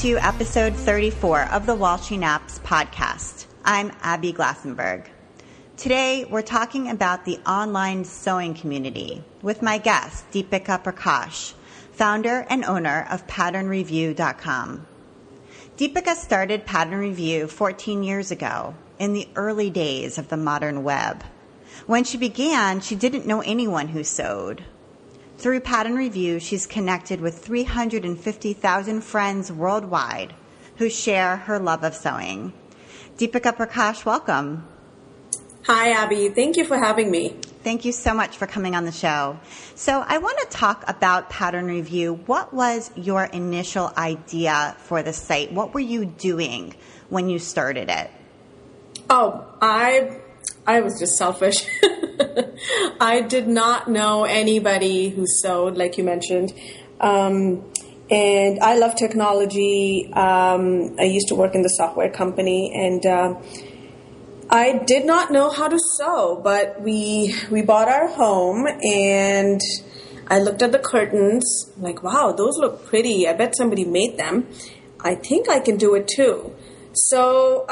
to episode 34 of the Walshing Apps podcast. I'm Abby Glassenberg. Today, we're talking about the online sewing community with my guest, Deepika Prakash, founder and owner of patternreview.com. Deepika started Pattern Review 14 years ago in the early days of the modern web. When she began, she didn't know anyone who sewed. Through Pattern Review, she's connected with 350,000 friends worldwide who share her love of sewing. Deepika Prakash, welcome. Hi, Abby. Thank you for having me. Thank you so much for coming on the show. So I want to talk about Pattern Review. What was your initial idea for the site? What were you doing when you started it? Oh, I was just selfish. I did not know anybody who sewed, like you mentioned. And I love technology. I used to work in the software company, and I did not know how to sew, but we bought our home, and I looked at the curtains, like, wow, those look pretty. I bet somebody made them. I think I can do it too. So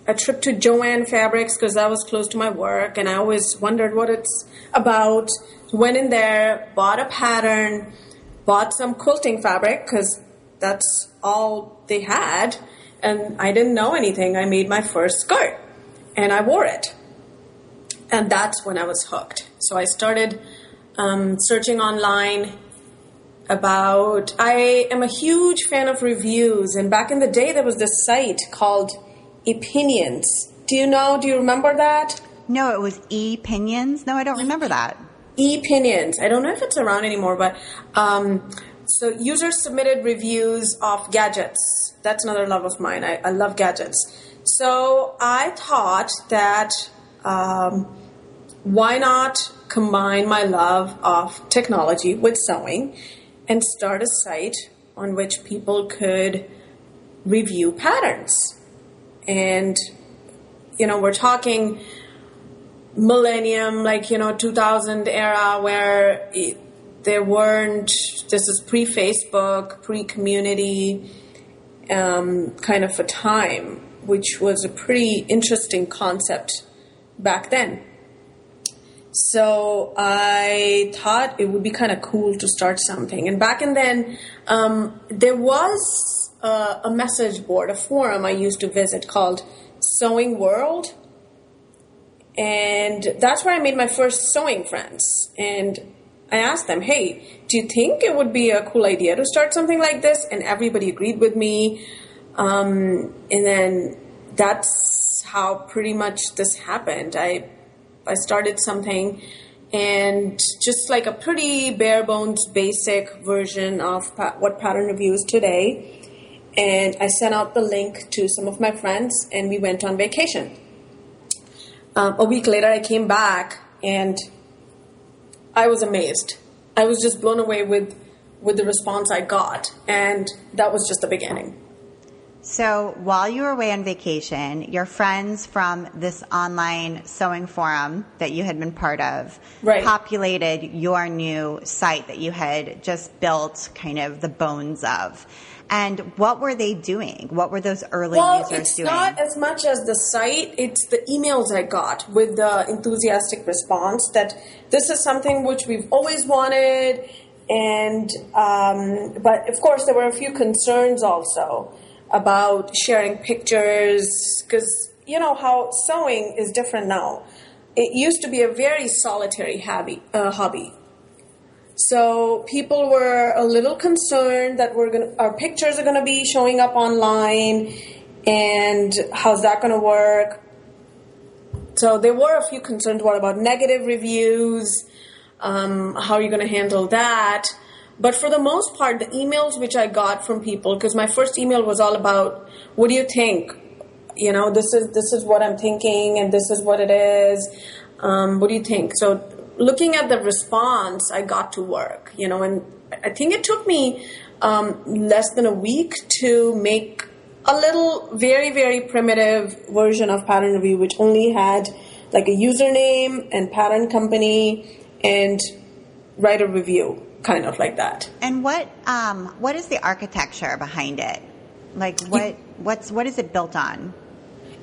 a trip to Joann Fabrics, because that was close to my work, and I always wondered what it's about. Went in there, bought a pattern, bought some quilting fabric, because that's all they had, and I didn't know anything. I made my first skirt, and I wore it, and that's when I was hooked. So I started searching online about, I am a huge fan of reviews, and back in the day there was this site called Opinions. Do you remember that? No, it was ePinions. No, I don't remember that. ePinions. I don't know if it's around anymore, but so users submitted reviews of gadgets. That's another love of mine. I love gadgets. So I thought that why not combine my love of technology with sewing and start a site on which people could review patterns. And, we're talking millennium, 2000 era, where there weren't, this is pre-Facebook, pre-community kind of a time, which was a pretty interesting concept back then. So I thought it would be kind of cool to start something. And back in then, there was a message board, a forum I used to visit called Sewing World. And that's where I made my first sewing friends. And I asked them, hey, do you think it would be a cool idea to start something like this? And everybody agreed with me. And then that's how pretty much this happened. I started something, and just like a pretty bare bones basic version of what Pattern Review is today. And I sent out the link to some of my friends, and we went on vacation. A week later, I came back, and I was amazed. I was just blown away with the response I got, and that was just the beginning. So while you were away on vacation, your friends from this online sewing forum that you had been part of populated your new site that you had just built kind of the bones of. And what were they doing? What were those early users doing? Well, it's not as much as the site. It's the emails I got with the enthusiastic response that this is something which we've always wanted. And but, of course, there were a few concerns also about sharing pictures, because you know how sewing is different now. It used to be a very solitary hobby. So people were a little concerned that our pictures are going to be showing up online, and how's that going to work? So there were a few concerns. What about negative reviews? How are you going to handle that? But for the most part, the emails which I got from people, because my first email was all about, what do you think? This is what I'm thinking, and this is what it is. What do you think? So looking at the response, I got to work, and I think it took me less than a week to make a little, very, very primitive version of Pattern Review, which only had like a username and pattern company and write a review. kind of like that. And what is the architecture behind it? Like what is it built on?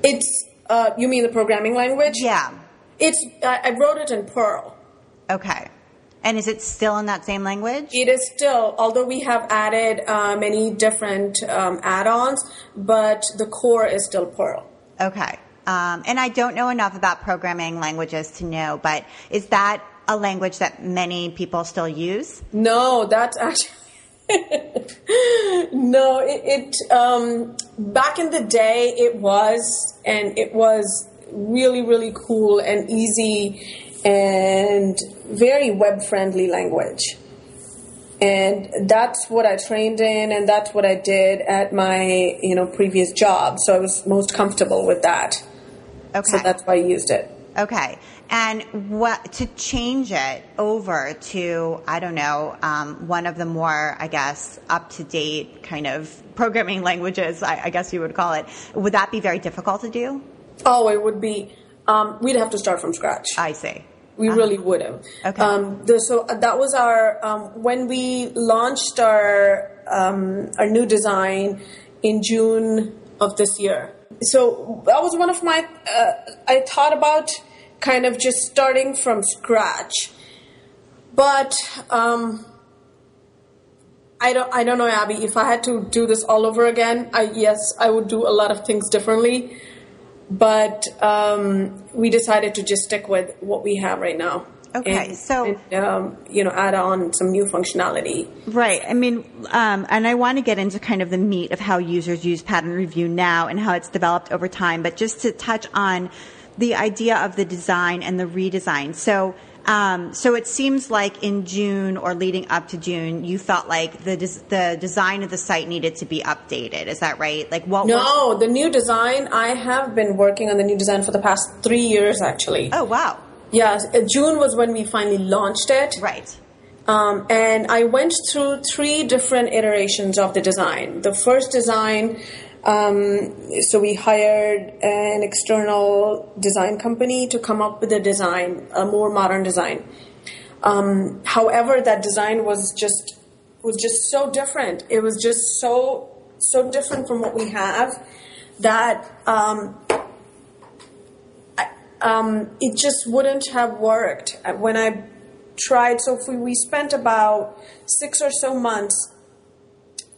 It's you mean the programming language? Yeah. I wrote it in Perl. Okay. And is it still in that same language? It is still, although we have added many different add-ons, but the core is still Perl. Okay. And I don't know enough about programming languages to know, but is that a language that many people still use? No, that's actually... No, back in the day it was, and it was really, really cool and easy and very web-friendly language. And that's what I trained in, and that's what I did at my, previous job. So I was most comfortable with that. Okay. So that's why I used it. Okay. And to change it over to, I don't know, one of the more, I guess, up-to-date kind of programming languages, I guess you would call it, would that be very difficult to do? Oh, it would be. We'd have to start from scratch. I see. We really would have. Okay. So that was our when we launched our new design in June of this year. So that was one of my. I thought about kind of just starting from scratch, but I don't know, Abby. If I had to do this all over again, I would do a lot of things differently. But we decided to just stick with what we have right now. Okay, and add on some new functionality. Right. I mean, and I want to get into kind of the meat of how users use pattern review now and how it's developed over time. But just to touch on the idea of the design and the redesign. So it seems like in June or leading up to June, you felt like the design of the site needed to be updated. Is that right? Like the new design, I have been working on the new design for the past 3 years, actually. Oh, wow. Yeah, June was when we finally launched it. Right. And I went through 3 different iterations of the design. The first design, so we hired an external design company to come up with a design, a more modern design. However, that design was just so different. It was just so different from what we have that it just wouldn't have worked when I tried. So we spent about 6 or so months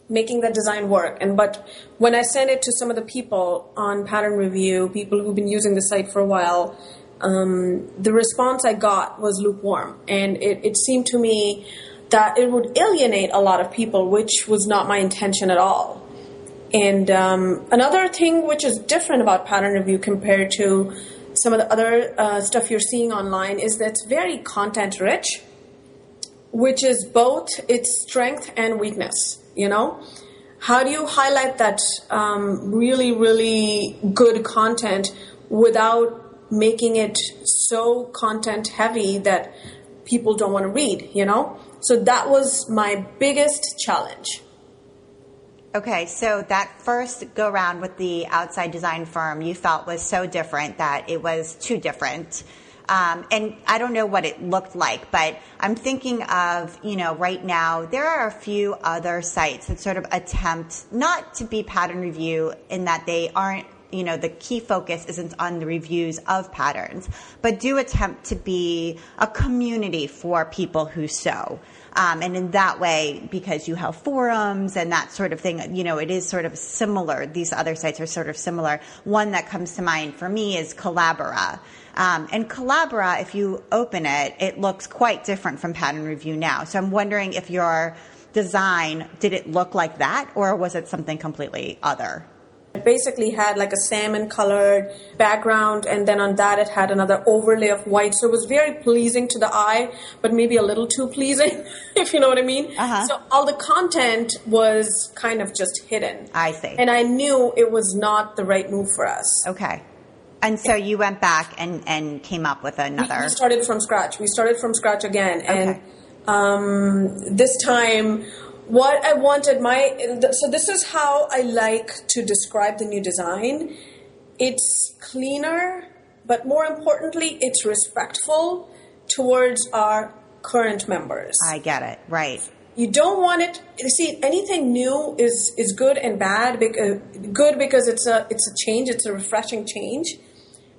making that design work. But when I sent it to some of the people on pattern review, people who've been using the site for a while, the response I got was lukewarm. And it seemed to me that it would alienate a lot of people, which was not my intention at all. And another thing which is different about pattern review compared to some of the other stuff you're seeing online is that it's very content rich, which is both its strength and weakness. How do you highlight that really, really good content without making it so content heavy that people don't want to read, So that was my biggest challenge. Okay, so that first go around with the outside design firm you felt was so different that it was too different. And I don't know what it looked like, but I'm thinking of, right now, there are a few other sites that sort of attempt not to be pattern review in that they aren't, the key focus isn't on the reviews of patterns, but do attempt to be a community for people who sew. And in that way, because you have forums and that sort of thing, it is sort of similar. These other sites are sort of similar. One that comes to mind for me is Collabora. And Collabora, if you open it, it looks quite different from pattern review now. So I'm wondering if your design, did it look like that, or was it something completely other? It basically had like a salmon colored background, and then on that it had another overlay of white. So it was very pleasing to the eye, but maybe a little too pleasing, if you know what I mean. Uh-huh. So all the content was kind of just hidden. I see. And I knew it was not the right move for us. Okay. And so you went back and came up with another. We started from scratch. We started from scratch again. Okay. And this time, what I wanted so this is how I like to describe the new design. It's cleaner, but more importantly, it's respectful towards our current members. I get it. Right. You don't want it. See, anything new is good and bad. Good because it's a change. It's a refreshing change,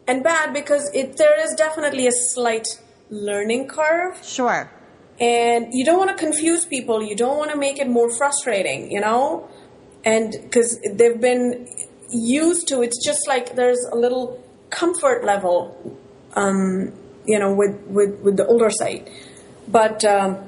and bad because there is definitely a slight learning curve. Sure. And you don't want to confuse people. You don't want to make it more frustrating, and because they've been used to, it's just like there's a little comfort level, with the older site. But that's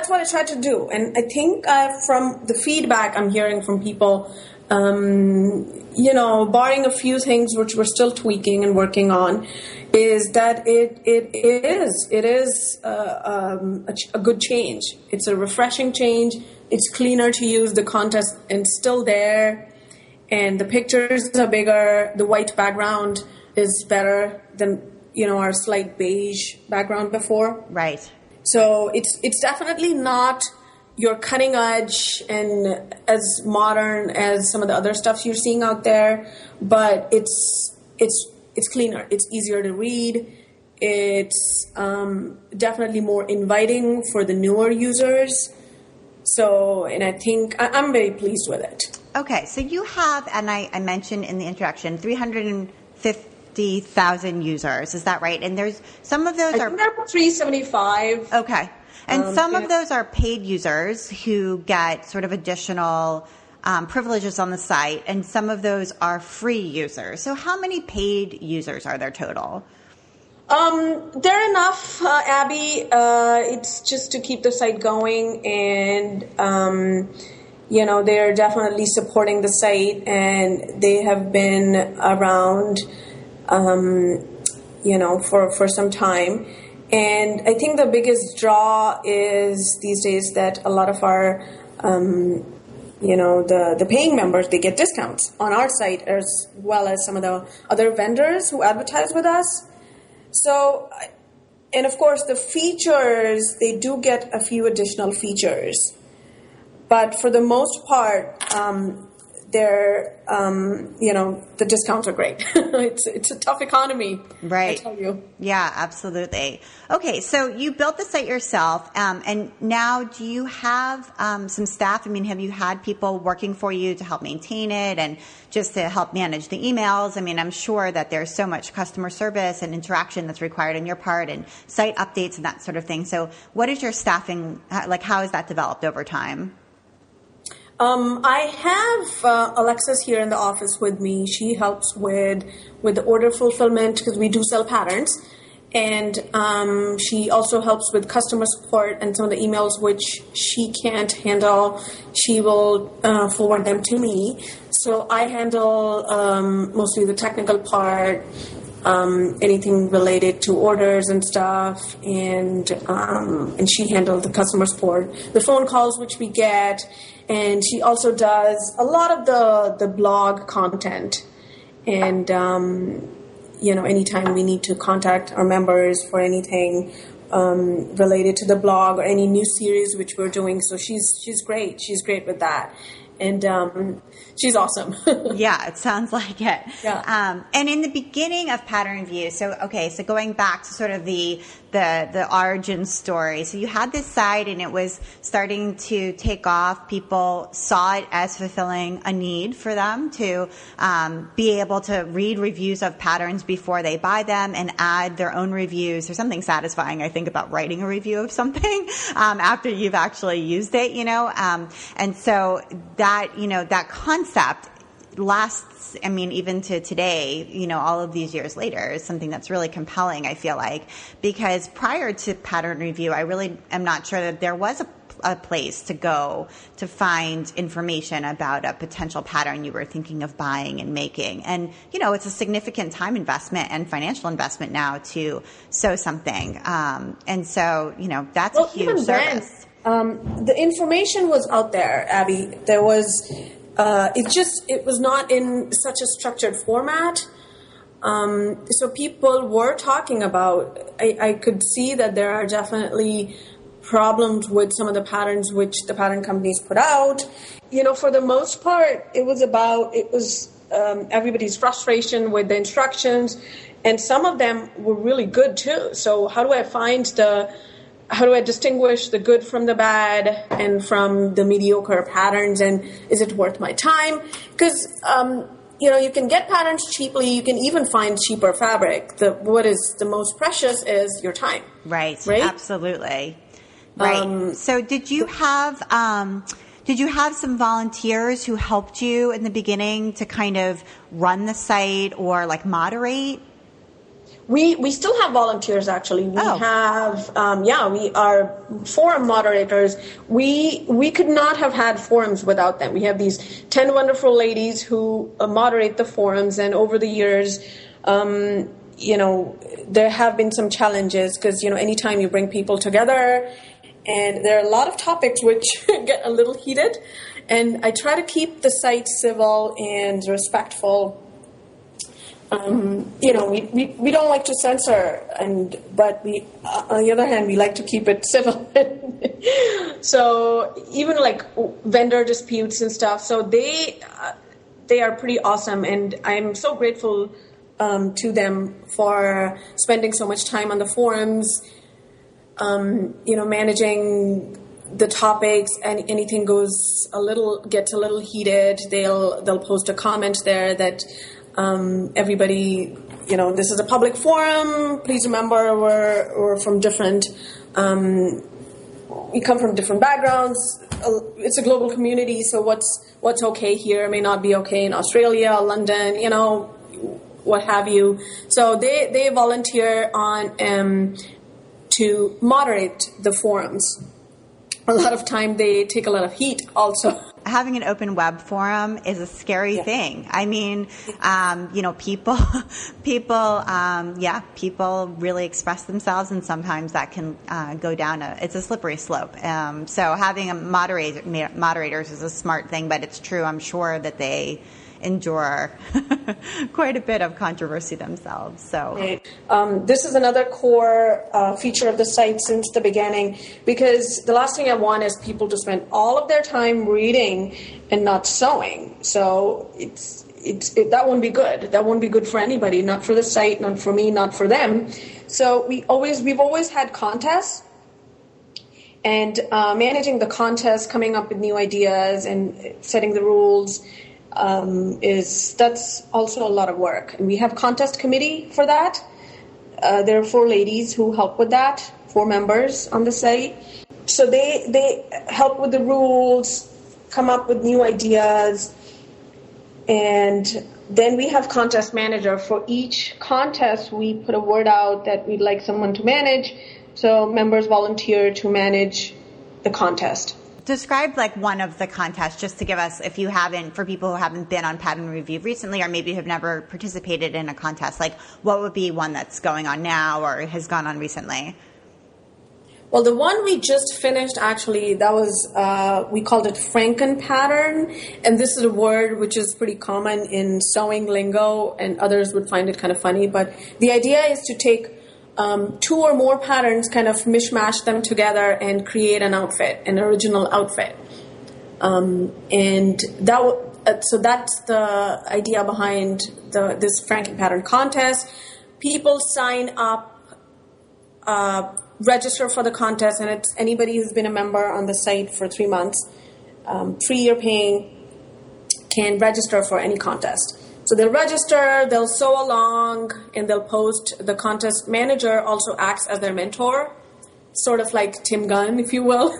what I tried to do. And I think from the feedback I'm hearing from people, barring a few things which we're still tweaking and working on, is that it is a good change. It's a refreshing change. It's cleaner to use. The content is still there, and the pictures are bigger. The white background is better than our slight beige background before. Right. So it's definitely not your cutting edge and as modern as some of the other stuff you're seeing out there, but it's cleaner. It's easier to read. It's definitely more inviting for the newer users. So, and I think I'm very pleased with it. Okay, so you have, and I mentioned in the introduction, 350,000 users. Is that right? And there's some of those I think there are 375. Okay. And some of those are paid users who get sort of additional privileges on the site, and some of those are free users. So how many paid users are there total? There are enough, Abby. It's just to keep the site going, and they're definitely supporting the site, and they have been around, for some time. And I think the biggest draw is these days that a lot of our, the paying members, they get discounts on our site as well as some of the other vendors who advertise with us. So, and of course the features, they do get a few additional features. But for the most part, the discounts are great. It's a tough economy, right? I tell you. Yeah, absolutely. Okay, so you built the site yourself, and now do you have some staff? I mean, have you had people working for you to help maintain it and just to help manage the emails? I mean, I'm sure that there's so much customer service and interaction that's required on your part, and site updates and that sort of thing. So what is your staffing like? How has that developed over time? I have Alexis here in the office with me. She helps with the order fulfillment because we do sell patterns. And she also helps with customer support and some of the emails which she can't handle. She will forward them to me. So I handle mostly the technical part, anything related to orders and stuff. And she handles the customer support, the phone calls which we get. And she also does a lot of the blog content. And, anytime we need to contact our members for anything related to the blog or any new series which we're doing. So she's great. She's great with that. And she's awesome. Yeah, it sounds like it. Yeah. And in the beginning of Pattern View, so going back to sort of the origin story. So you had this site and it was starting to take off. People saw it as fulfilling a need for them to be able to read reviews of patterns before they buy them and add their own reviews. There's something satisfying, I think, about writing a review of something after you've actually used it, and so that concept lasts, I mean, even to today, all of these years later, is something that's really compelling, I feel like, because prior to Pattern Review, I really am not sure that there was a place to go to find information about a potential pattern you were thinking of buying and making. And, it's a significant time investment and financial investment now to sew something. And so, that's a huge service. The information was out there, Abby. There was, it was not in such a structured format. So people were talking about, I could see that there are definitely problems with some of the patterns which the pattern companies put out. For the most part, it was everybody's frustration with the instructions, and some of them were really good too. So how do I distinguish the good from the bad and from the mediocre patterns, and is it worth my time? Because you can get patterns cheaply. You can even find cheaper fabric. What is the most precious is your time. Right. Absolutely. Right. So did you have some volunteers who helped you in the beginning to kind of run the site or like moderate? We still have volunteers, actually. We have, we are forum moderators. We could not have had forums without them. We have these 10 wonderful ladies who moderate the forums, and over the years, there have been some challenges because, anytime you bring people together, and there are a lot of topics which get a little heated, and I try to keep the site civil and respectful. We don't like to censor, but we, on the other hand, we like to keep it civil. So even like vendor disputes and stuff, so they are pretty awesome, and I'm so grateful to them for spending so much time on the forums. Managing the topics, and anything gets a little heated, they'll post a comment there that everybody, this is a public forum. Please remember we're from different, we come from different backgrounds. It's a global community, so what's okay here may not be okay in Australia, London, what have you. So they volunteer on to moderate the forums. A lot of time they take a lot of heat also. Having an open web forum is a scary thing. I mean, people really express themselves, and sometimes that can go down it's a slippery slope. So having moderators is a smart thing, but it's true. I'm sure that they endure quite a bit of controversy themselves. So this is another core feature of the site since the beginning, because the last thing I want is people to spend all of their time reading and not sewing. So that won't be good. That won't be good for anybody, not for the site, not for me, not for them. So we've always had contests, and managing the contests, coming up with new ideas and setting the rules, that's also a lot of work. And we have contest committee for that. There are 4 ladies who help with that, 4 members on the site. So they help with the rules, come up with new ideas, and then we have contest manager. For each contest, we put a word out that we'd like someone to manage. So members volunteer to manage the contest. Describe like one of the contests, just to give us, for people who haven't been on Pattern Review recently, or maybe have never participated in a contest, like what would be one that's going on now or has gone on recently? Well, the one we just finished, actually, that was, we called it Franken pattern. And this is a word which is pretty common in sewing lingo, and others would find it kind of funny. But the idea is to take 2 or more patterns, kind of mishmash them together and create an original outfit. So that's the idea behind this Franken pattern contest. People sign up, register for the contest, and it's anybody who's been a member on the site for 3 months, free or paying, can register for any contest. So they'll register, they'll sew along, and they'll post. The contest manager also acts as their mentor, sort of like Tim Gunn, if you will.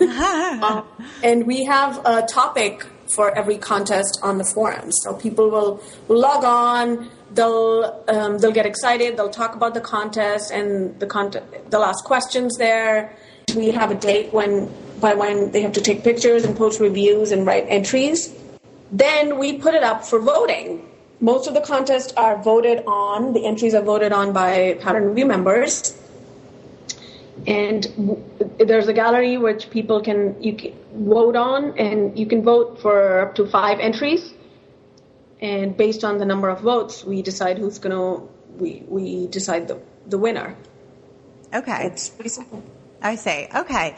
And we have a topic for every contest on the forums. So people will log on, they'll get excited, they'll talk about the contest, and they'll ask questions there. We have a date by when they have to take pictures and post reviews and write entries. Then we put it up for voting. Most of the contests are voted on. The entries are voted on by Pattern Review members. And there's a gallery which you can vote on, and you can vote for up to 5 entries. And based on the number of votes, we decide we decide the winner. Okay. It's pretty simple. I see. Okay.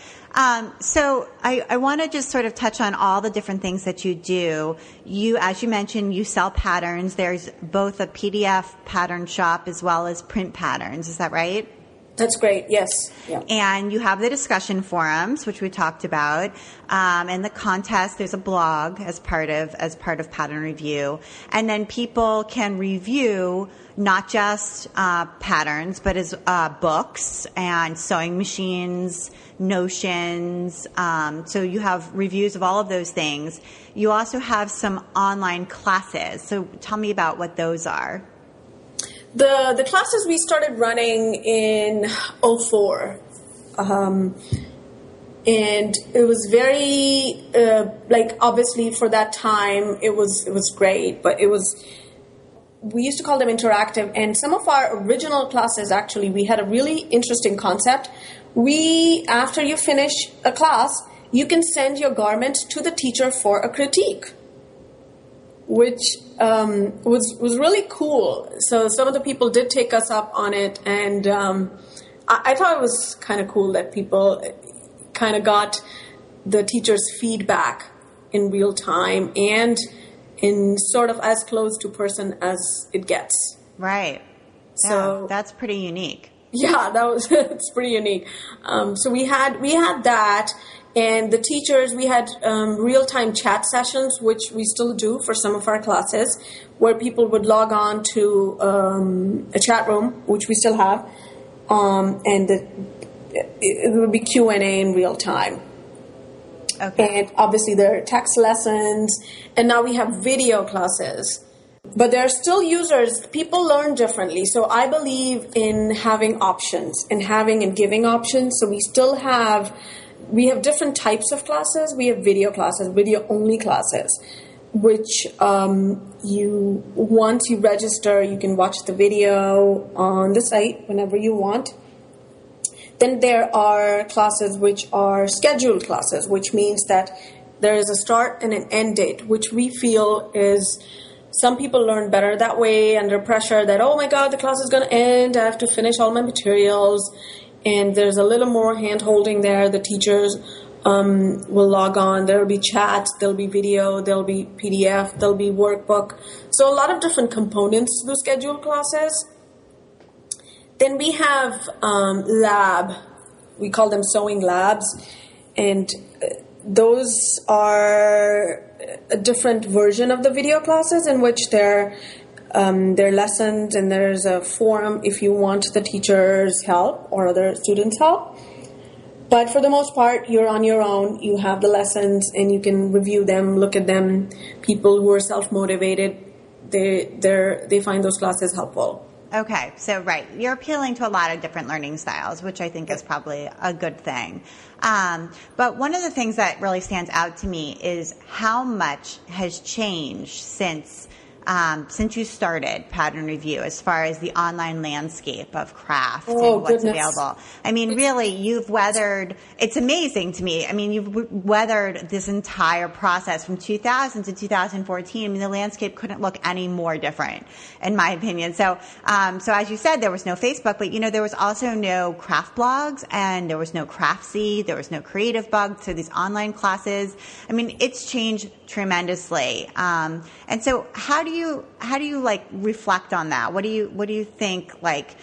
So I want to just sort of touch on all the different things that you do. You, as you mentioned, you sell patterns. There's both a PDF pattern shop as well as print patterns. Is that right? That's great. Yes. Yeah. And you have the discussion forums, which we talked about, and the contest. There's a blog as part of Pattern Review, and then people can review not just patterns, but as books and sewing machines, notions. So you have reviews of all of those things. You also have some online classes. So tell me about what those are. The classes we started running in '04, and it was very obviously for that time it was great, but we used to call them interactive. And some of our original classes, actually, we had a really interesting concept. After you finish a class, you can send your garment to the teacher for a critique, which was really cool. So some of the people did take us up on it, and I thought it was kind of cool that people kind of got the teacher's feedback in real time and in sort of as close to person as it gets. Right. So yeah, that's pretty unique. Yeah, it's pretty unique. So we had that. And the teachers, we had real-time chat sessions, which we still do for some of our classes, where people would log on to a chat room, which we still have, and it would be Q&A in real time. Okay. And obviously there are text lessons, and now we have video classes. But there are still users. People learn differently. So I believe in having options and having and giving options. So we have different types of classes. We have video classes, video-only classes, which once you register, you can watch the video on the site whenever you want. Then there are classes which are scheduled classes, which means that there is a start and an end date, which we feel is some people learn better that way under pressure that, oh my God, the class is going to end. I have to finish all my materials. And there's a little more hand-holding there. The teachers will log on. There will be chats. There'll be video. There'll be PDF. There'll be workbook. So a lot of different components to the scheduled classes. Then we have lab. We call them sewing labs. And those are a different version of the video classes in which they're lessons, and there's a forum if you want the teacher's help or other students' help. But for the most part, you're on your own. You have the lessons, and you can review them, look at them. People who are self-motivated, they find those classes helpful. Okay, so right, you're appealing to a lot of different learning styles, which I think is probably a good thing. But one of the things that really stands out to me is how much has changed since you started Pattern Review as far as the online landscape of craft and what's available. I mean, really, you've weathered, it's amazing to me. I mean, you've weathered this entire process from 2000 to 2014. I mean, the landscape couldn't look any more different, in my opinion. So as you said, there was no Facebook, but there was also no craft blogs, and there was no Craftsy, there was no Creative Bug. So these online classes, I mean, it's changed tremendously. And so how do you like reflect on that? What do you think, like,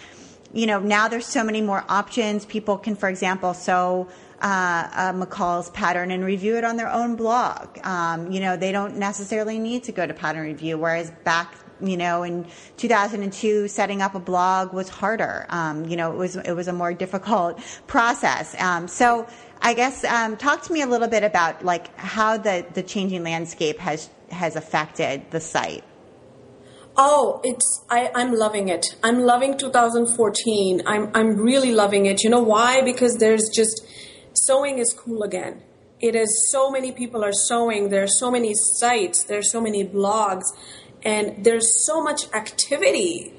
now there's so many more options. People can, for example, sew McCall's pattern and review it on their own blog. They don't necessarily need to go to Pattern Review, whereas back in 2002, setting up a blog was harder. It was a more difficult process. So I guess talk to me a little bit about like how the changing landscape has affected the site. Oh, I'm loving it. I'm loving 2014. I'm really loving it. You know why? Because there's just sewing is cool again. It is so many people are sewing. There are so many sites. There's so many blogs, and there's so much activity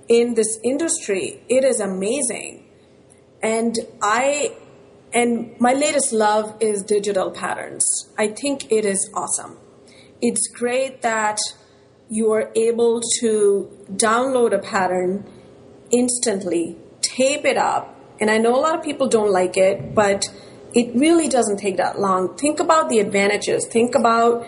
in this industry. It is amazing. And my latest love is digital patterns. I think it is awesome. It's great that you are able to download a pattern instantly, tape it up, And I know a lot of people don't like it, but it really doesn't take that long. Think about the advantages. Think about,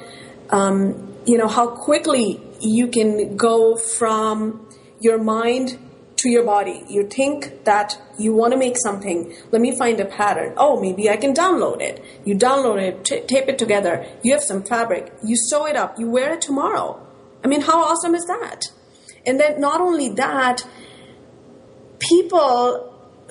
how quickly you can go from your mind to your body. You think that you want to make something. Let me find a pattern. Oh, maybe I can download it. You download it, tape it together. You have some fabric. You sew it up. You wear it tomorrow. I mean, how awesome is that? And then not only that, people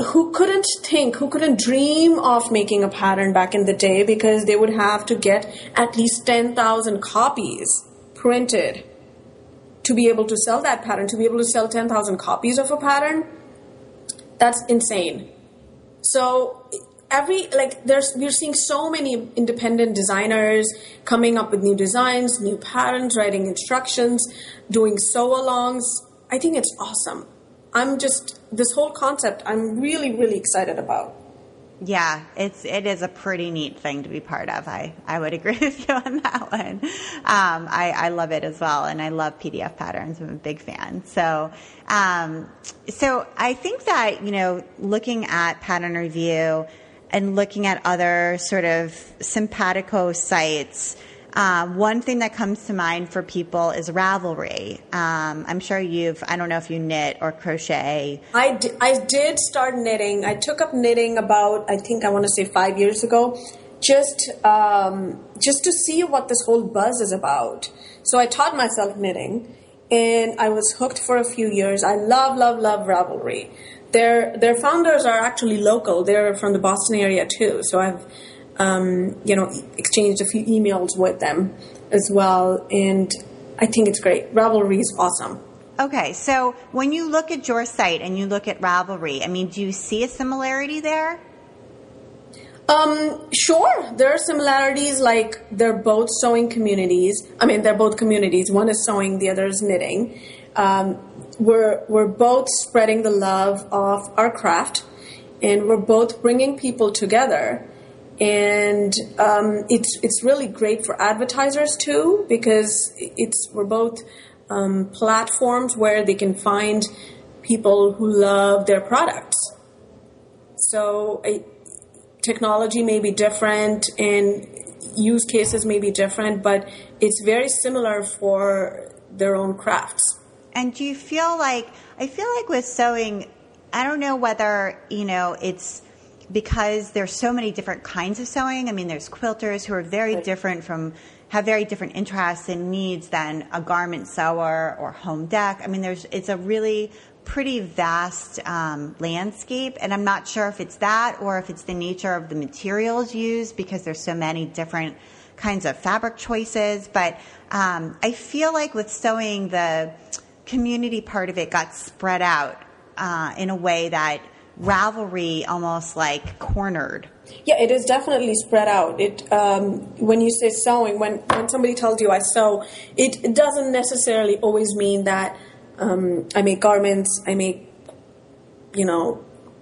who couldn't dream of making a pattern back in the day because they would have to get at least 10,000 copies printed to be able to sell that pattern, to be able to sell 10,000 copies of a pattern, that's insane. So we're seeing so many independent designers coming up with new designs, new patterns, writing instructions, doing sew-alongs. I think it's awesome. This whole concept, I'm really, really excited about. Yeah, it is a pretty neat thing to be part of. I would agree with you on that one. I love it as well, and I love PDF patterns. I'm a big fan. So I think that, looking at pattern review and looking at other sort of simpatico sites, one thing that comes to mind for people is Ravelry. I'm sure I don't know if you knit or crochet. I did start knitting. I took up knitting about, I think I want to say 5 years ago, just to see what this whole buzz is about. So I taught myself knitting, and I was hooked for a few years. I love, love, love Ravelry. Their founders are actually local. They're from the Boston area too. So I've exchanged a few emails with them as well. And I think it's great. Ravelry is awesome. Okay. So when you look at your site and you look at Ravelry, I mean, do you see a similarity there? Sure. There are similarities, like they're both sewing communities. I mean, they're both communities. One is sewing, the other is knitting. We're both spreading the love of our craft, and we're both bringing people together. And it's really great for advertisers too, because we're both platforms where they can find people who love their products. So technology may be different and use cases may be different, but it's very similar for their own crafts. And do you feel like, I feel like with sewing, I don't know whether, it's because there's so many different kinds of sewing. I mean, there's quilters who are very different have very different interests and needs than a garment sewer or home dec. I mean, it's a really pretty vast landscape, and I'm not sure if it's that or if it's the nature of the materials used, because there's so many different kinds of fabric choices. But I feel like with sewing, the community part of it got spread out in a way that Ravelry almost like cornered. Yeah, it is definitely spread out. It when you say sewing, when somebody tells you I sew, it doesn't necessarily always mean that I make garments, I make,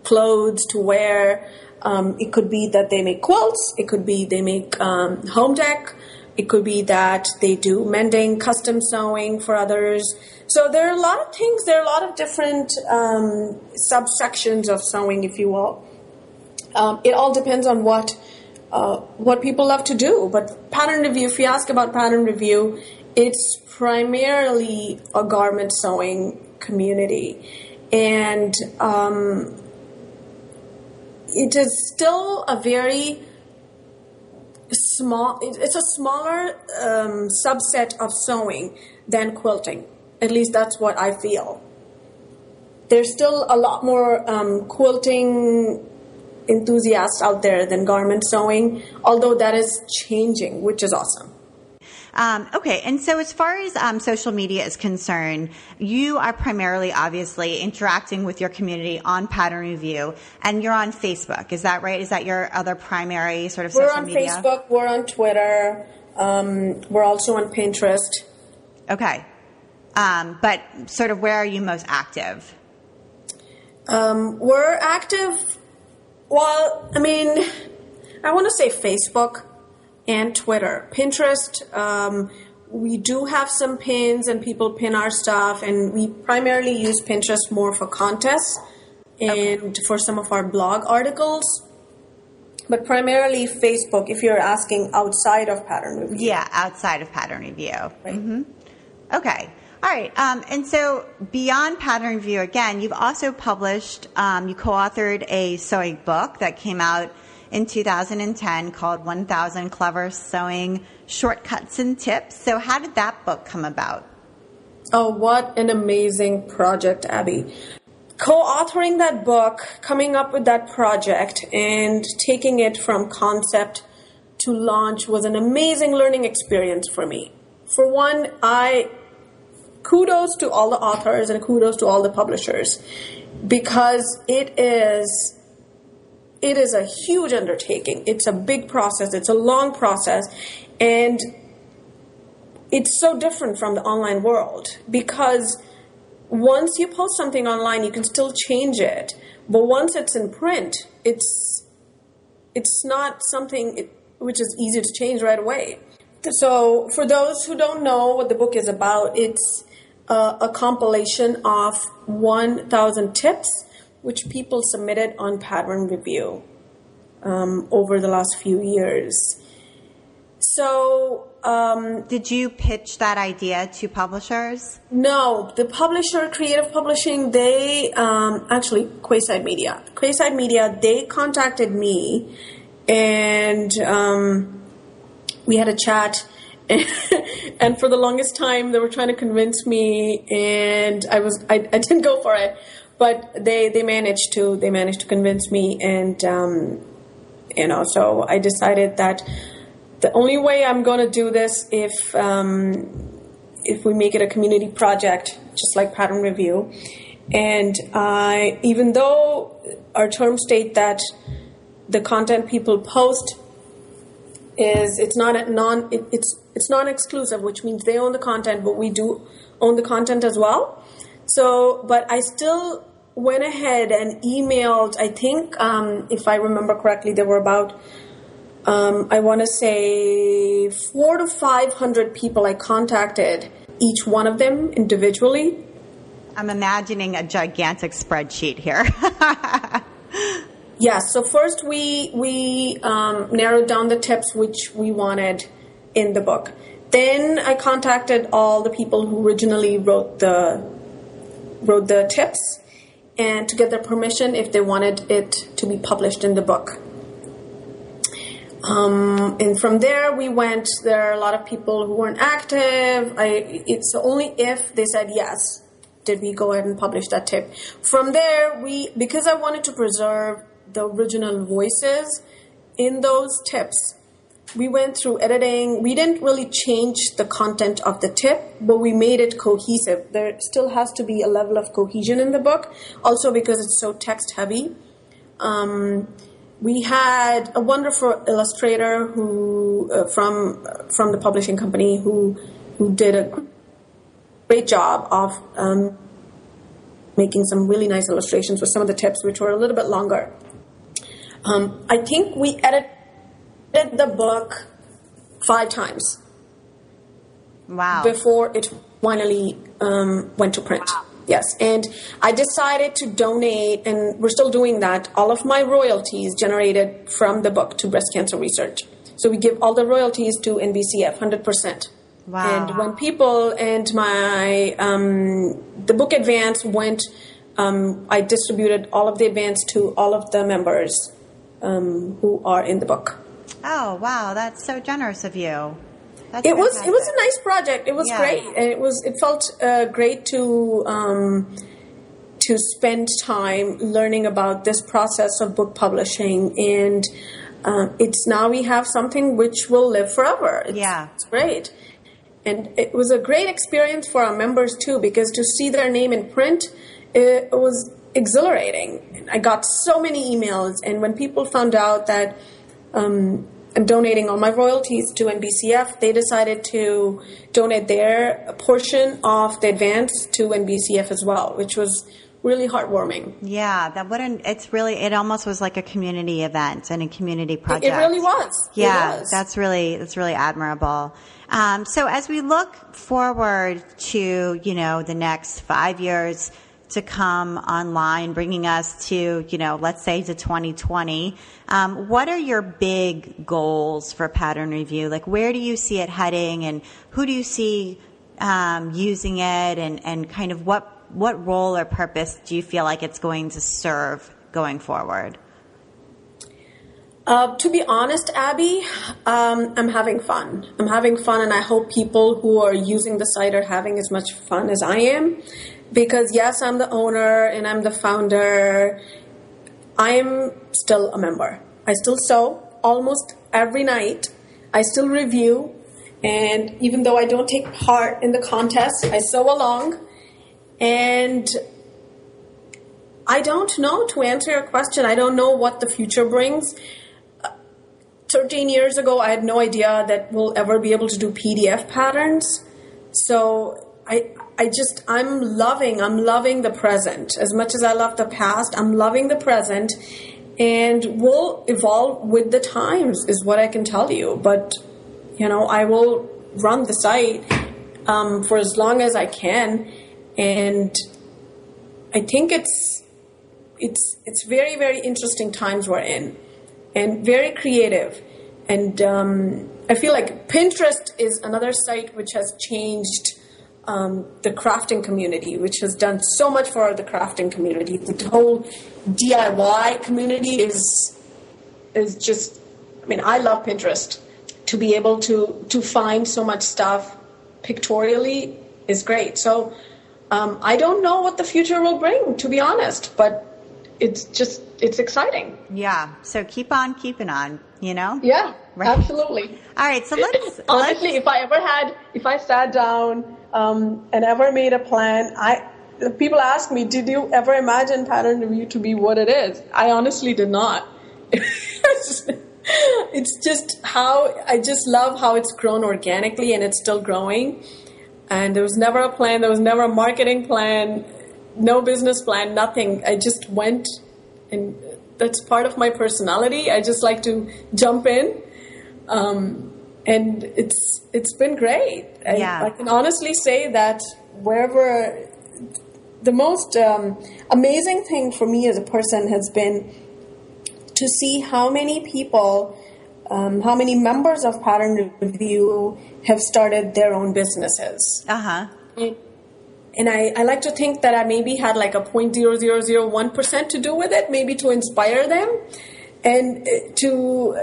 clothes to wear. It could be that they make quilts. It could be they make home dec. It could be that they do mending, custom sewing for others. So there are a lot of things. There are a lot of different subsections of sewing, if you will. It all depends on what people love to do. But pattern review, if you ask about pattern review, it's primarily a garment sewing community. And it is still a very it's a smaller subset of sewing than quilting. At least that's what I feel. There's still a lot more quilting enthusiasts out there than garment sewing, although that is changing, which is awesome. Okay, and so as far as social media is concerned, you are primarily, obviously, interacting with your community on Pattern Review, and you're on Facebook. Is that right? Is that your other primary sort of social media? We're on Facebook. We're on Twitter. We're also on Pinterest. Okay. But sort of where are you most active? We're active, well, I mean, I want to say Facebook and Twitter. Pinterest, we do have some pins and people pin our stuff, and we primarily use Pinterest more for contests and for some of our blog articles. But primarily Facebook, if you're asking outside of pattern review. Yeah, outside of pattern review. Right. Mm-hmm. Okay. All right. And so beyond pattern review, again, you've also published, you co-authored a sewing book that came out in 2010 called 1,000 Clever Sewing Shortcuts and Tips. So how did that book come about? Oh, what an amazing project, Abby. Co-authoring that book, coming up with that project, and taking it from concept to launch was an amazing learning experience for me. For one, kudos to all the authors and kudos to all the publishers, because it is a huge undertaking. It's a big process. It's a long process. And it's so different from the online world, because once you post something online, you can still change it. But once it's in print, it's not something which is easy to change right away. So for those who don't know what the book is about, it's a compilation of 1,000 tips which people submitted on pattern review over the last few years. So did you pitch that idea to publishers? No, the publisher, Creative Publishing, they actually Quayside Media. Quayside Media, they contacted me, and we had a chat. And for the longest time, they were trying to convince me, and I didn't go for it, but they managed to convince me, and so I decided that the only way I'm going to do this if we make it a community project, just like pattern review, and even though our terms state that the content people post it's non-exclusive, which means they own the content, but we do own the content as well. So, but I still went ahead and emailed. I think, if I remember correctly, there were about I want to say 400 to 500 people I contacted, each one of them individually. I'm imagining a gigantic spreadsheet here. Yes. So first we narrowed down the tips which we wanted in the book. Then I contacted all the people who originally wrote the tips, and to get their permission if they wanted it to be published in the book. And from there we went. There are a lot of people who weren't active. It's only if they said yes did we go ahead and publish that tip. From there, because I wanted to preserve the original voices in those tips, we went through editing. We didn't really change the content of the tip, but we made it cohesive. There still has to be a level of cohesion in the book, also because it's so text heavy. We had a wonderful illustrator who from the publishing company who did a great job of making some really nice illustrations with some of the tips, which were a little bit longer. I think we edited the book 5 times. Wow. Before it finally went to print. Wow. Yes, and I decided to donate, and we're still doing that, all of my royalties generated from the book to breast cancer research. So we give all the royalties to NBCF, 100%. Wow. And when people and the book advance went, I distributed all of the advance to all of the members who are in the book. Oh, wow, that's so generous of you. It was a nice project. It was great, and it felt great to spend time learning about this process of book publishing, and it's now we have something which will live forever. It's great, and it was a great experience for our members too, because to see their name in print, it was exhilarating. I got so many emails, and when people found out that I'm donating all my royalties to NBCF, they decided to donate their portion of the advance to NBCF as well, which was really heartwarming. Yeah, it almost was like a community event and a community project. It really was. Yeah, that's really admirable. So as we look forward to, the next 5 years, to come online, bringing us to, let's say to 2020. What are your big goals for pattern review? Like, where do you see it heading, and who do you see using it, and kind of what role or purpose do you feel like it's going to serve going forward? To be honest, Abby, I'm having fun. I'm having fun, and I hope people who are using the site are having as much fun as I am. Because yes, I'm the owner and I'm the founder. I'm still a member. I still sew almost every night. I still review. And even though I don't take part in the contest, I sew along. And I don't know, to answer your question, I don't know what the future brings. 13 years ago, I had no idea that we'll ever be able to do PDF patterns. So I'm loving the present. As much as I love the past, I'm loving the present, and we'll evolve with the times is what I can tell you. But, I will run the site for as long as I can. And I think it's very, very interesting times we're in, and very creative. And I feel like Pinterest is another site which has changed the crafting community, which has done so much for the crafting community. The whole DIY community is just, I love Pinterest. To be able to find so much stuff pictorially is great. So I don't know what the future will bring, to be honest, but it's exciting. Yeah. So keep on keeping on, Yeah, right. Absolutely. All right. So honestly, if I sat down and ever made a plan, people ask me, did you ever imagine pattern review to be what it is? I honestly did not. It's just I just love how it's grown organically, and it's still growing. And there was never a plan. There was never a marketing plan, no business plan, nothing. I just went, and that's part of my personality. I just like to jump in. And it's been great. I can honestly say that wherever, the most amazing thing for me as a person has been to see how many people, how many members of Pattern Review have started their own businesses. Uh-huh. And I like to think that I maybe had like a 0.0001% to do with it, maybe to inspire them and to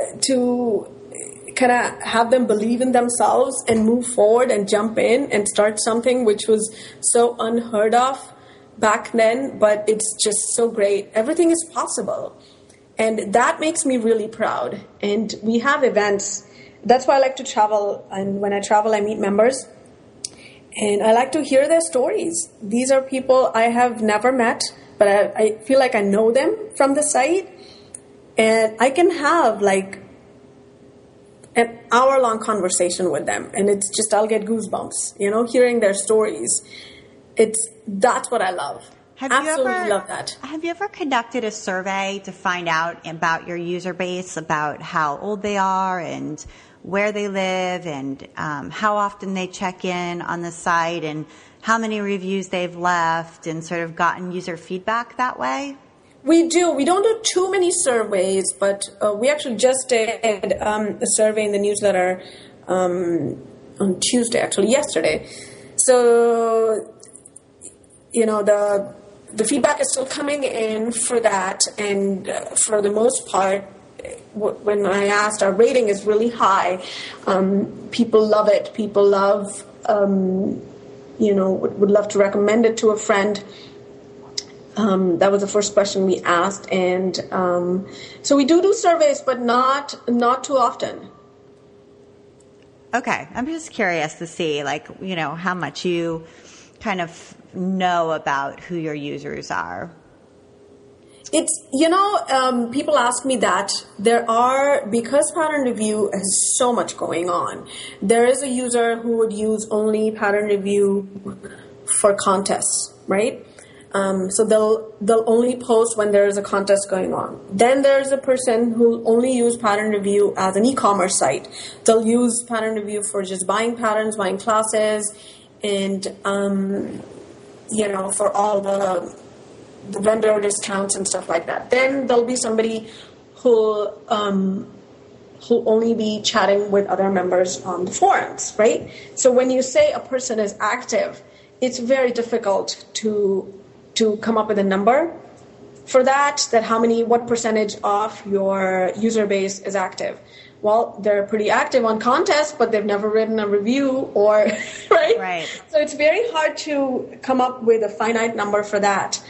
kind of have them believe in themselves and move forward and jump in and start something which was so unheard of back then, but it's just so great. Everything is possible. And that makes me really proud. And we have events. That's why I like to travel. And when I travel, I meet members. And I like to hear their stories. These are people I have never met, but I feel like I know them from the site. And I can have like an hour-long conversation with them. And it's just, I'll get goosebumps, hearing their stories. That's what I love. Absolutely love that. Have you ever conducted a survey to find out about your user base, about how old they are and where they live, and how often they check in on the site, and how many reviews they've left, and sort of gotten user feedback that way? We do. We don't do too many surveys, but we actually just did a survey in the newsletter on Tuesday, actually yesterday. So, the feedback is still coming in for that, and for the most part, when I asked, our rating is really high. People love it. People love, would love to recommend it to a friend. That was the first question we asked, and so we do surveys, but not too often. Okay, I'm just curious to see, how much you kind of know about who your users are. It's, people ask me that. Because Pattern Review has so much going on, there is a user who would use only Pattern Review for contests, right? So they'll only post when there is a contest going on. Then there's a person who only use Pattern Review as an e-commerce site. They'll use Pattern Review for just buying patterns, buying classes, and for all the vendor discounts and stuff like that. Then there'll be somebody who'll only be chatting with other members on the forums, right? So when you say a person is active, it's very difficult to come up with a number for that what percentage of your user base is active. Well, they're pretty active on contests, but they've never written a review or, right? Right. So it's very hard to come up with a finite number for that.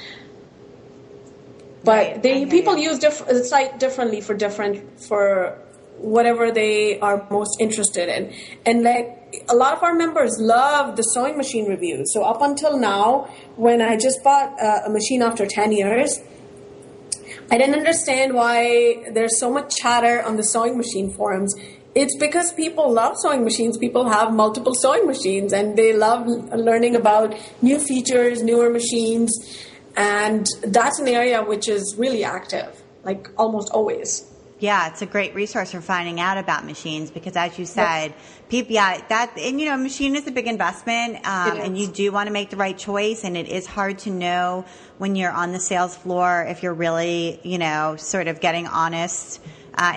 But people use the site differently for whatever they are most interested in. And like a lot of our members love the sewing machine reviews. So up until now, when I just bought a machine after 10 years, I didn't understand why there's so much chatter on the sewing machine forums. It's because people love sewing machines. People have multiple sewing machines, and they love learning about new features, newer machines. And that's an area which is really active, like almost always. Yeah, it's a great resource for finding out about machines because, as you said, machine is a big investment, and you do want to make the right choice. And it is hard to know when you're on the sales floor if you're really, sort of getting honest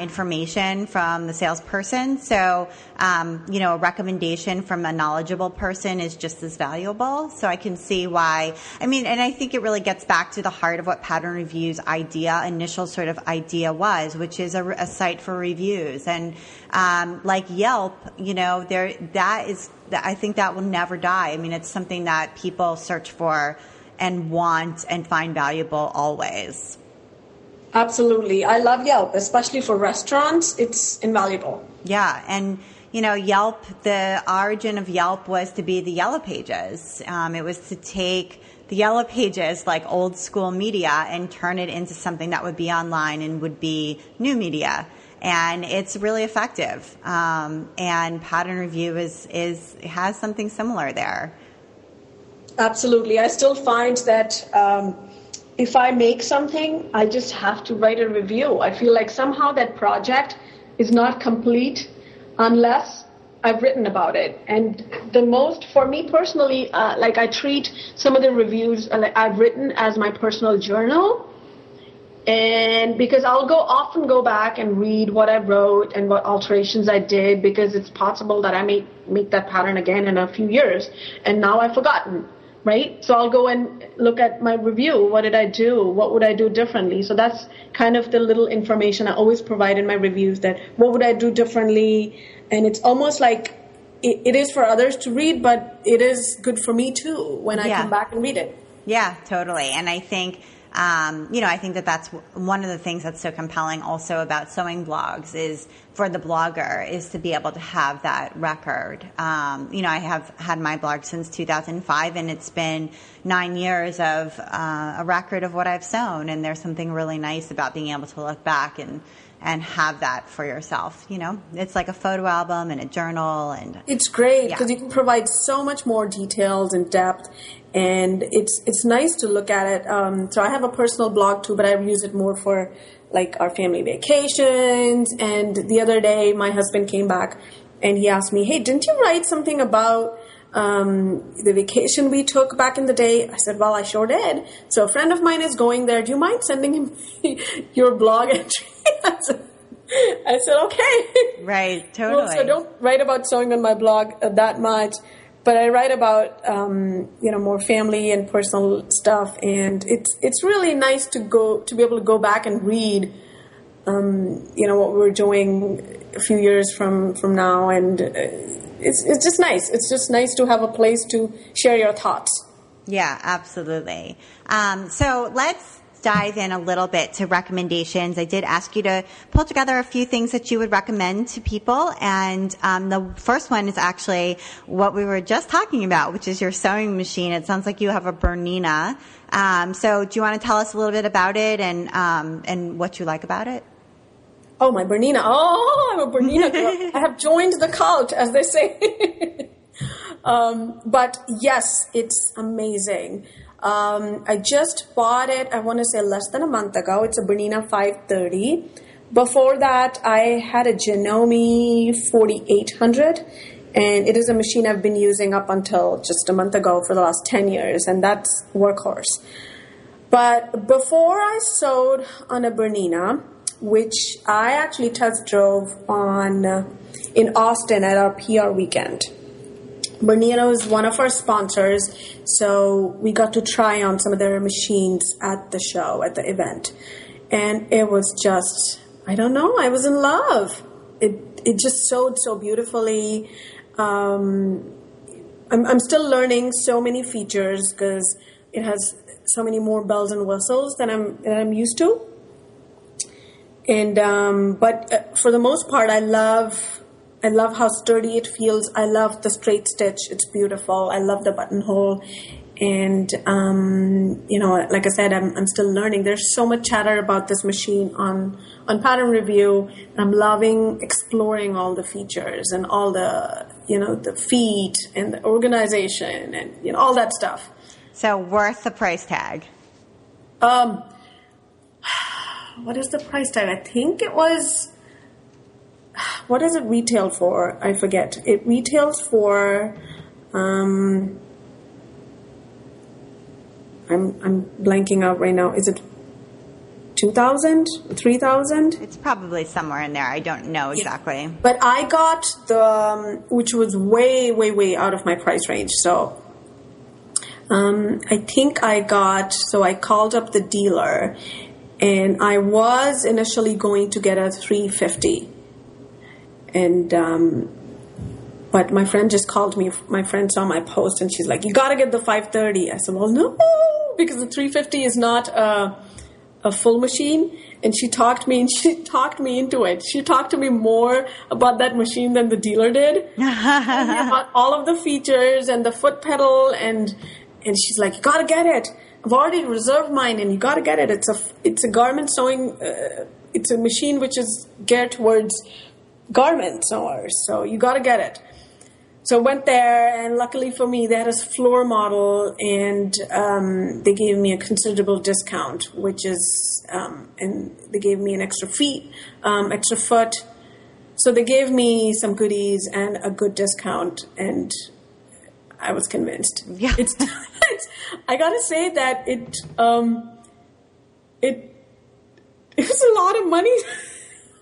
information from the salesperson. So, a recommendation from a knowledgeable person is just as valuable. So I can see why. And I think it really gets back to the heart of what Pattern Review's initial sort of idea was, which is a site for reviews. And like Yelp, I think that will never die. It's something that people search for and want and find valuable always. Absolutely. I love Yelp, especially for restaurants. It's invaluable. Yeah. And, Yelp, the origin of Yelp was to be the Yellow Pages. It was to take the Yellow Pages, like old school media, and turn it into something that would be online and would be new media. And it's really effective. And Pattern Review has something similar there. Absolutely. I still find that if I make something, I just have to write a review. I feel like somehow that project is not complete unless I've written about it. And for me personally, I treat some of the reviews I've written as my personal journal. And because I'll often go back and read what I wrote and what alterations I did, because it's possible that I may make that pattern again in a few years. And now I've forgotten. Right? So I'll go and look at my review. What did I do? What would I do differently? So that's kind of the little information I always provide in my reviews, that what would I do differently? And it's almost like it is for others to read, but it is good for me too when I come back and read it. Yeah, totally. And I think, I think that's one of the things that's so compelling also about sewing blogs is for the blogger is to be able to have that record. I have had my blog since 2005 and it's been 9 years of a record of what I've sewn. And there's something really nice about being able to look back and have that for yourself. It's like a photo album and a journal. And it's great because you can provide so much more details and depth. And it's nice to look at it. So I have a personal blog too, but I use it more for like our family vacations. And the other day, my husband came back and he asked me, "Hey, didn't you write something about the vacation we took back in the day?" I said, "Well, I sure did." So a friend of mine is going there. Do you mind sending him your blog entry? I said, okay. Right, totally. Well, so don't write about sewing on my blog that much. But I write about, more family and personal stuff, and it's really nice to be able to go back and read, what we were doing a few years from now, and it's just nice. It's just nice to have a place to share your thoughts. Yeah, absolutely. So let's dive in a little bit to recommendations. I did ask you to pull together a few things that you would recommend to people. And the first one is actually what we were just talking about, which is your sewing machine. It sounds like you have a Bernina. So do you want to tell us a little bit about it and what you like about it? Oh, my Bernina. Oh, I'm a Bernina girl. I have joined the cult, as they say. But yes, it's amazing. I just bought it, I want to say less than a month ago. It's a Bernina 530. Before that, I had a Janome 4800, And it is a machine I've been using up until just a month ago for the last 10 years, and that's workhorse. But before I sewed on a Bernina, which I actually test drove on in Austin at our PR weekend. Bernina was one of our sponsors, so we got to try on some of their machines at the show, at the event. And it was just, I don't know, I was in love. It just sewed so beautifully. I'm still learning so many features because it has so many more bells and whistles than I'm used to. And but for the most part, I love how sturdy it feels. I love the straight stitch. It's beautiful. I love the buttonhole. And, like I said, I'm still learning. There's so much chatter about this machine on Pattern Review. I'm loving exploring all the features and all the, the feet and the organization and, all that stuff. So worth the price tag. What is the price tag? I think it was, what does it retail for? I forget. It retails for, I'm blanking out right now. Is it 2,000, 3,000? It's probably somewhere in there. I don't know exactly. Yeah. But I got the, which was way, way, way out of my price range. So I think I called up the dealer, and I was initially going to get a $350. And, but my friend just called me. My friend saw my post, and she's like, "You got to get the $530." I said, "Well, no, because the $350 is not a full machine." And she talked me into it. She talked to me more about that machine than the dealer did. About all of the features and the foot pedal, and she's like, "You got to get it. I've already reserved mine, and you got to get it. It's a garment sewing. It's a machine which is geared towards garment sewers, so you got to get it." So I went there, and luckily for me, they had a floor model, and they gave me a considerable discount, which is, and they gave me an extra foot. So they gave me some goodies and a good discount, and I was convinced. Yeah. I gotta say that it was a lot of money.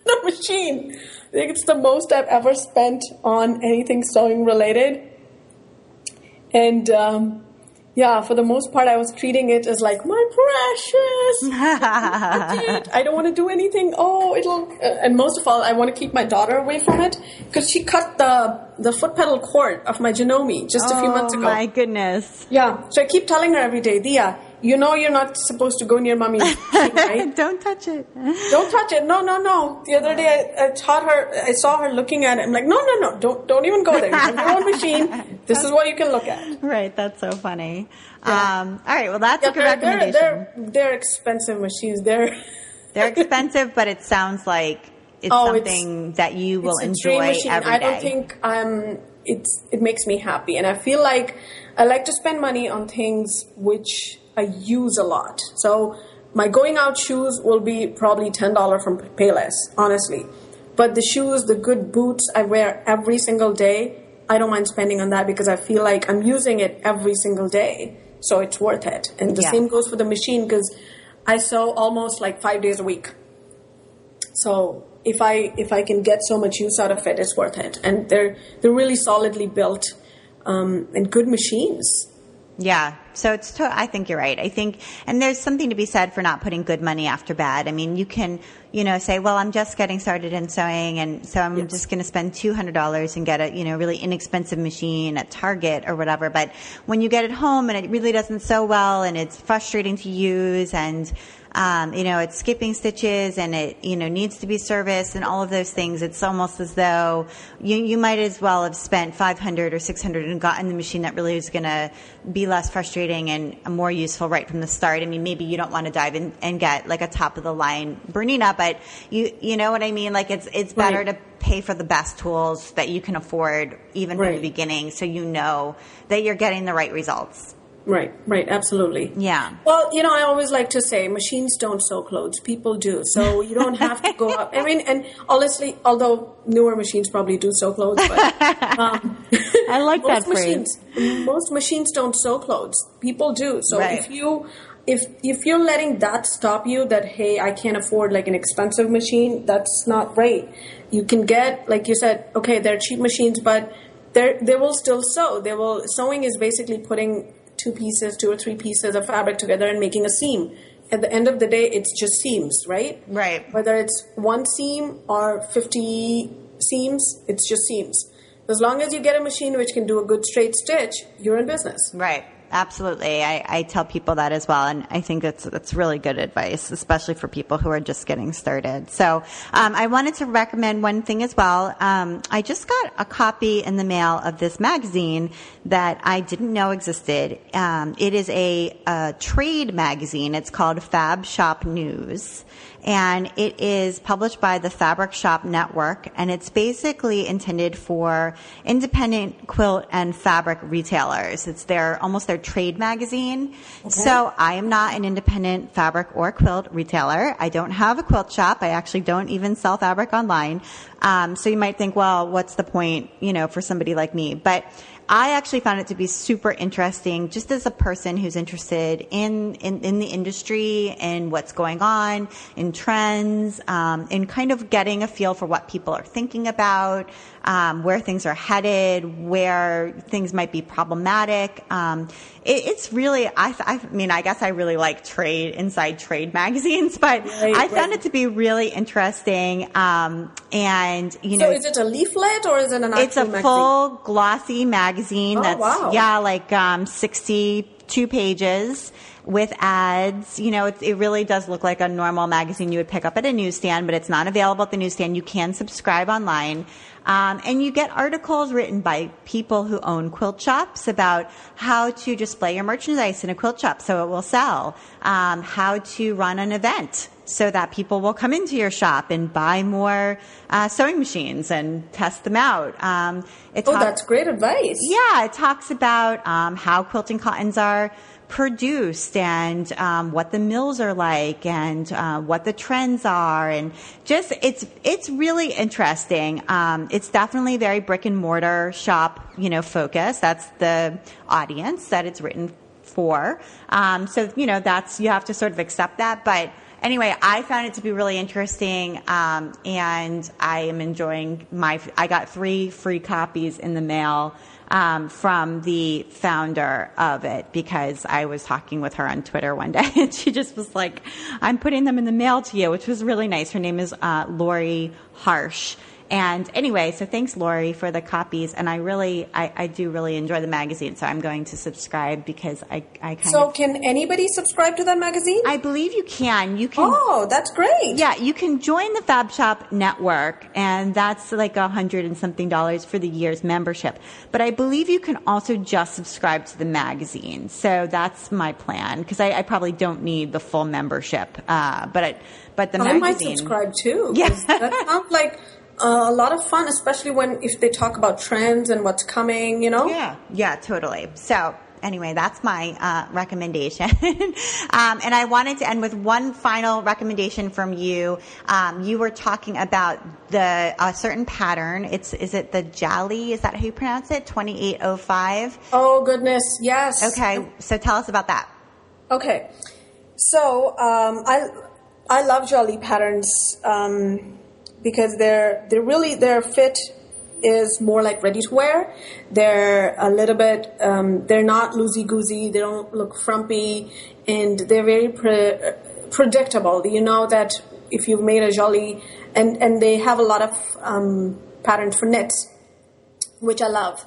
The machine. I think it's the most I've ever spent on anything sewing related. And for the most part, I was treating it as like, my precious. I don't want to do anything. And most of all, I want to keep my daughter away from it because she cut the foot pedal cord of my Janome just a few months ago. Oh my goodness. Yeah. So I keep telling her every day, Dia, you know you're not supposed to go near mommy's machine, right? Don't touch it. Don't touch it. No. The other day I saw her looking at it. I'm like, no. Don't even go there. You have your own machine. This is what you can look at. Right. That's so funny. Yeah. All right. Well, that's a good recommendation. They're expensive machines. They're expensive, but it sounds like it's something that you will enjoy every day. I don't think it makes me happy. And I feel like I like to spend money on things which I use a lot. So my going out shoes will be probably $10 from Payless, honestly. But the shoes, the good boots I wear every single day, I don't mind spending on that because I feel like I'm using it every single day. So it's worth it. And the same goes for the machine because I sew almost like 5 days a week. So if I can get so much use out of it, it's worth it. And they're really solidly built and good machines. Yeah. So I think you're right. And there's something to be said for not putting good money after bad. I mean, you can, say, well, I'm just getting started in sewing, and so I'm just going to spend $200 and get a, really inexpensive machine at Target or whatever. But when you get it home and it really doesn't sew well and it's frustrating to use and, it's skipping stitches and it, needs to be serviced and all of those things. It's almost as though you might as well have spent $500 or $600 and gotten the machine that really is going to be less frustrating and more useful right from the start. I mean, maybe you don't want to dive in and get like a top of the line Bernina, but you know what I mean? Like it's better to pay for the best tools that you can afford even from the beginning, so you know that you're getting the right results. Right, absolutely. Yeah. Well, I always like to say machines don't sew clothes. People do. So you don't have to go out. I mean, and honestly, although newer machines probably do sew clothes, but I like that phrase. Most machines don't sew clothes. People do. So right. if you're letting that stop you, that, hey, I can't afford like an expensive machine, that's not right. You can get, like you said, okay, they're cheap machines, but they will still sew. Sewing is basically putting two or three pieces of fabric together and making a seam. At the end of the day, it's just seams, right? Right. Whether it's one seam or 50 seams, it's just seams. As long as you get a machine which can do a good straight stitch, you're in business. Right. Absolutely. I tell people that as well. And I think that's really good advice, especially for people who are just getting started. So I wanted to recommend one thing as well. I just got a copy in the mail of this magazine that I didn't know existed. It is a trade magazine. It's called Fab Shop News. And it is published by the Fabric Shop Network, and it's basically intended for independent quilt and fabric retailers. It's almost their trade magazine. Okay. So I am not an independent fabric or quilt retailer. I don't have a quilt shop. I actually don't even sell fabric online. So you might think, well, what's the point, for somebody like me? But I actually found it to be super interesting just as a person who's interested in the industry and what's going on, in trends, and kind of getting a feel for what people are thinking about, where things are headed, where things might be problematic. It's really, I guess I really like inside trade magazines, but I found it to be really interesting. And, So is it a leaflet or is it an actual magazine? It's a full glossy magazine that's, 62 pages with ads. It really does look like a normal magazine you would pick up at a newsstand, but it's not available at the newsstand. You can subscribe online. And you get articles written by people who own quilt shops about how to display your merchandise in a quilt shop so it will sell, how to run an event so that people will come into your shop and buy more sewing machines and test them out. That's great advice. Yeah, it talks about how quilting cottons are produced and what the mills are like and what the trends are, and just it's really interesting. It's definitely very brick and mortar shop focused. That's the audience that it's written for. So that's, you have to sort of accept that. But anyway, I found it to be really interesting, and I am enjoying I got 3 free copies in the mail from the founder of it, because I was talking with her on Twitter one day and she just was like, I'm putting them in the mail to you, which was really nice. Her name is Lori Harsh. And anyway, so thanks, Lori, for the copies. And I do really enjoy the magazine. So I'm going to subscribe because So can anybody subscribe to that magazine? I believe you can. Oh, that's great. Yeah, you can join the Fab Shop Network, and that's like $100 and something for the year's membership. But I believe you can also just subscribe to the magazine. So that's my plan, because I probably don't need the full membership. But the magazine. I might subscribe too. Yeah. That sounds like a lot of fun, especially if they talk about trends and what's coming, Yeah, totally. So anyway, that's my recommendation. And I wanted to end with one final recommendation from you. You were talking about a certain pattern. Is it the Jali? Is that how you pronounce it? 2805? Oh, goodness. Yes. Okay. So tell us about that. Okay. So I love Jali patterns, because their fit is more like ready to wear. They're a little bit, they're not loosey goosey. They don't look frumpy, and they're very predictable. You know that if you've made a Jali, and they have a lot of patterns for knits, which I love.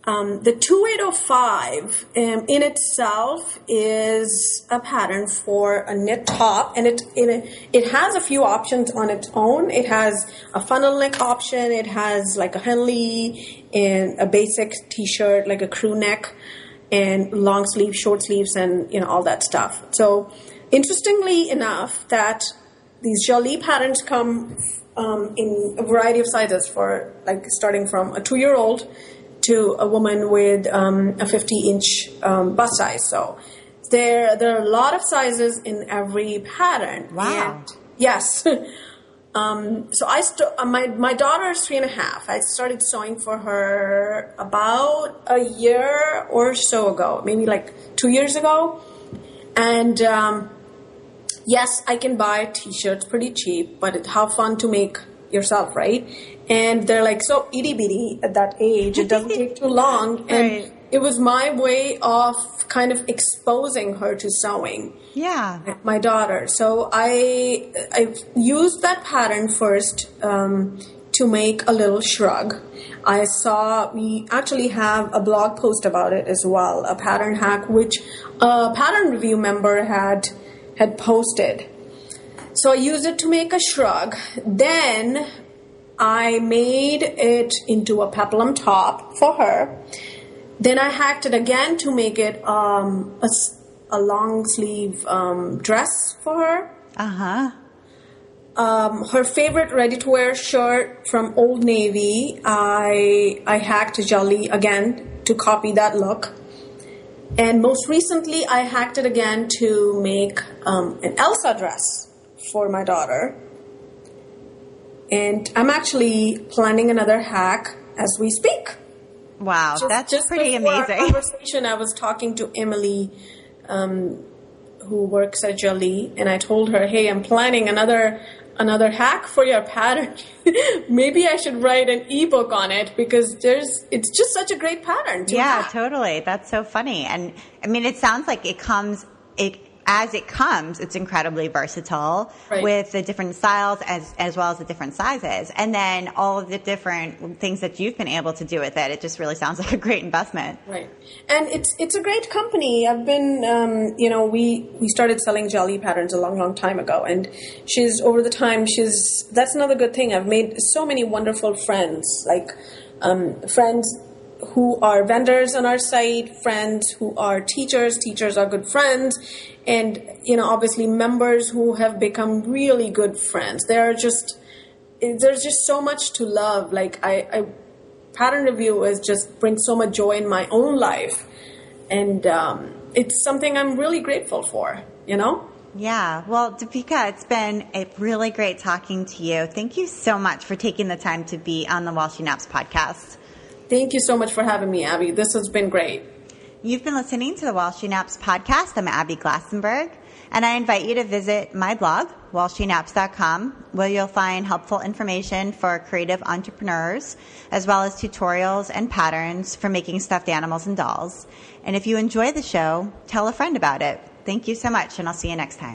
The 2805 in itself is a pattern for a knit top, and it has a few options on its own. It has a funnel neck option. It has like a Henley and a basic t-shirt, like a crew neck, and long sleeves, short sleeves, and all that stuff. So interestingly enough, that these Jali patterns come in a variety of sizes, for like starting from a 2-year-old to a woman with a 50-inch bust size. So there are a lot of sizes in every pattern. Wow. And yes. So my daughter is 3.5. I started sewing for her about a year or so ago, maybe like 2 years ago. And yes, I can buy t-shirts pretty cheap, but how fun to make yourself, right? And they're like so itty bitty at that age. It doesn't take too long. And Right. it was my way of kind of exposing her to sewing. Yeah. My daughter. So I used that pattern first to make a little shrug. I saw we actually have a blog post about it as well, a pattern hack which a pattern review member had posted. So I used it to make a shrug. Then I made it into a peplum top for her. Then I hacked it again to make it a long sleeve dress for her. Uh-huh. Her favorite ready-to-wear shirt from Old Navy, I hacked Jelly again to copy that look. And most recently, I hacked it again to make an Elsa dress for my daughter. And I'm actually planning another hack as we speak. Wow, that's just pretty before amazing. Our conversation, I was talking to Emily, who works at Jelly, and I told her, "Hey, I'm planning another hack for your pattern. Maybe I should write an ebook on it because it's just such a great pattern." Yeah, hack. totally. That's so funny. And I mean, it sounds like as it comes, it's incredibly versatile Right. with the different styles as well as the different sizes. And then all of the different things that you've been able to do with it. It just really sounds like a great investment. Right. And it's a great company. I've been, we started selling Jelly patterns a long, long time ago. And that's another good thing. I've made so many wonderful friends, like friends who are vendors on our site, friends who are teachers. Teachers are good friends. And, obviously members who have become really good friends. There's just so much to love. Like pattern review brings so much joy in my own life. And it's something I'm really grateful for, Yeah. Well, Deepika, it's been really great talking to you. Thank you so much for taking the time to be on the While She Naps podcast. Thank you so much for having me, Abby. This has been great. You've been listening to the While She Naps podcast. I'm Abby Glassenberg, and I invite you to visit my blog, whileshenaps.com, where you'll find helpful information for creative entrepreneurs, as well as tutorials and patterns for making stuffed animals and dolls. And if you enjoy the show, tell a friend about it. Thank you so much, and I'll see you next time.